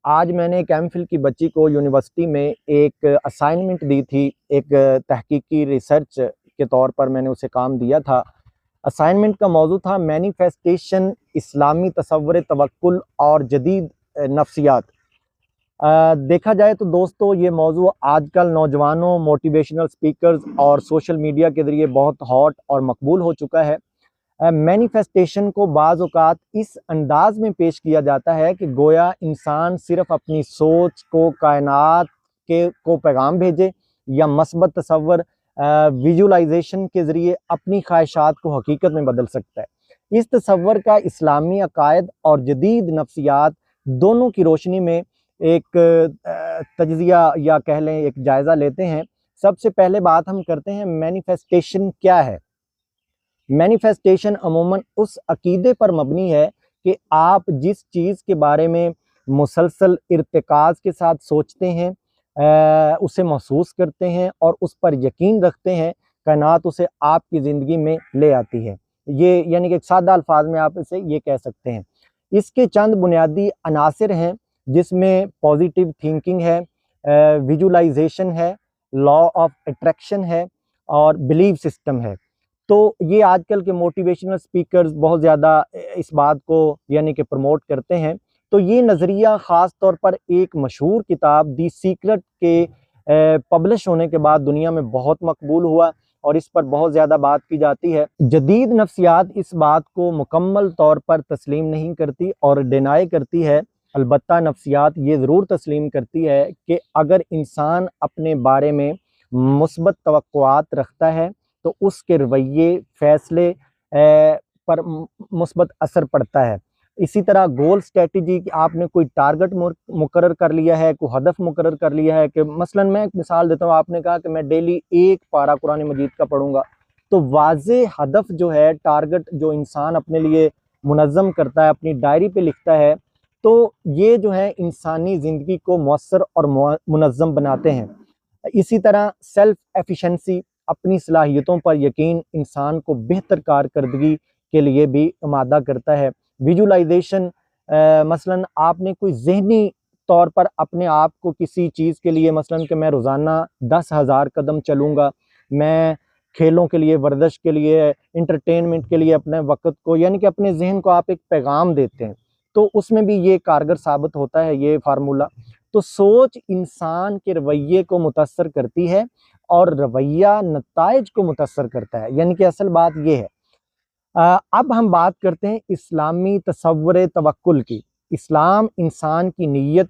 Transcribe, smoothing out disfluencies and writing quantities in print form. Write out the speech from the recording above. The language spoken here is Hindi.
आज मैंने एक एमफिल की बच्ची को यूनिवर्सिटी में एक असाइनमेंट दी थी। एक तहकीकी रिसर्च के तौर पर मैंने उसे काम दिया था। असाइनमेंट का मौजू था मैनिफेस्टेशन, इस्लामी तसव्वुर तवक्कुल और जदीद नफ्सियात। देखा जाए तो दोस्तों, ये मौजू आजकल नौजवानों, मोटिवेशनल स्पीकर्स और सोशल मीडिया के ज़रिए बहुत हॉट और मकबूल हो चुका है। मैनिफेस्टेशन को बाज़ औक़ात इस अंदाज में पेश किया जाता है कि गोया इंसान सिर्फ अपनी सोच को कायनात के को पैगाम भेजे या मस्बत तसव्वुर विजुअलाइजेशन के ज़रिए अपनी ख्वाहिशात को हकीकत में बदल सकता है। इस तसव्वुर का इस्लामी अकायद और जदीद नफ्सियात दोनों की रोशनी में एक तज्ज़िया या कह लें एक जायज़ा लेते हैं। सबसे पहले बात हम करते हैं मैनिफेस्टेशन क्या है। मैनिफेस्टेशन अमूमन उस अकीदे पर मबनी है कि आप जिस चीज़ के बारे में मुसलसल इर्तिकाज़ के साथ सोचते हैं, उसे महसूस करते हैं और उस पर यकीन रखते हैं, कायनात उसे आपकी ज़िंदगी में ले आती है। ये यानी कि एक सादा अल्फाज में आप इसे ये कह सकते हैं। इसके चंद बुनियादी अनासिर हैं जिसमें पॉजिटिव थिंकिंग है, विजुअलाइजेशन है, लॉ ऑफ अट्रैक्शन है और बिलीफ सिस्टम है। तो ये आजकल के मोटिवेशनल स्पीकर्स बहुत ज़्यादा इस बात को यानी कि प्रमोट करते हैं। तो ये नज़रिया ख़ास तौर पर एक मशहूर किताब दी सीक्रेट के पब्लिश होने के बाद दुनिया में बहुत मकबूल हुआ और इस पर बहुत ज़्यादा बात की जाती है। जदीद नफ्सियात इस बात को मुकम्मल तौर पर तस्लीम नहीं करती और डिनाई करती है। अलबत्ता नफ्सियात ये ज़रूर तस्लीम करती है कि अगर इंसान अपने बारे में मुस्बत तवक्कुआत रखता है तो उसके रवैये, फ़ैसले पर मुस्बत असर पड़ता है। इसी तरह गोल स्ट्रेटजी कि आपने कोई टारगेट मुकर्रर कर लिया है, कोई हदफ मुकर्रर कर लिया है कि मसलन मैं एक मिसाल देता हूँ, आपने कहा कि मैं डेली एक पारा कुरान मजीद का पढ़ूंगा। तो वाज़े हदफ जो है, टारगेट जो इंसान अपने लिए मुनज़्ज़म करता है, अपनी डायरी पे लिखता है, तो ये जो है इंसानी ज़िंदगी को मौसर और मुनज़्ज़म बनाते हैं। इसी तरह सेल्फ एफिशिएंसी, अपनी सलाहियतों पर यकीन इंसान को बेहतर कारकर्दगी के लिए भी आमादा करता है। विजुअलाइजेशन, मसलन आपने कोई ज़हनी तौर पर अपने आप को किसी चीज़ के लिए, मसलन कि मैं रोज़ाना 10,000 कदम चलूँगा, मैं खेलों के लिए, वर्जिश के लिए, एंटरटेनमेंट के लिए अपने वक़्त को यानी कि अपने ज़हन को आप एक पैगाम देते हैं, तो उसमें भी ये कारगर साबित होता है ये फार्मूला। तो सोच इंसान के रवैये को मुतासर करती है और रवैया नताइज को मुतासर करता है, यानी कि असल बात ये है। अब हम बात करते हैं इस्लामी तसव्वुर तवक्कुल की। इस्लाम इंसान की नीयत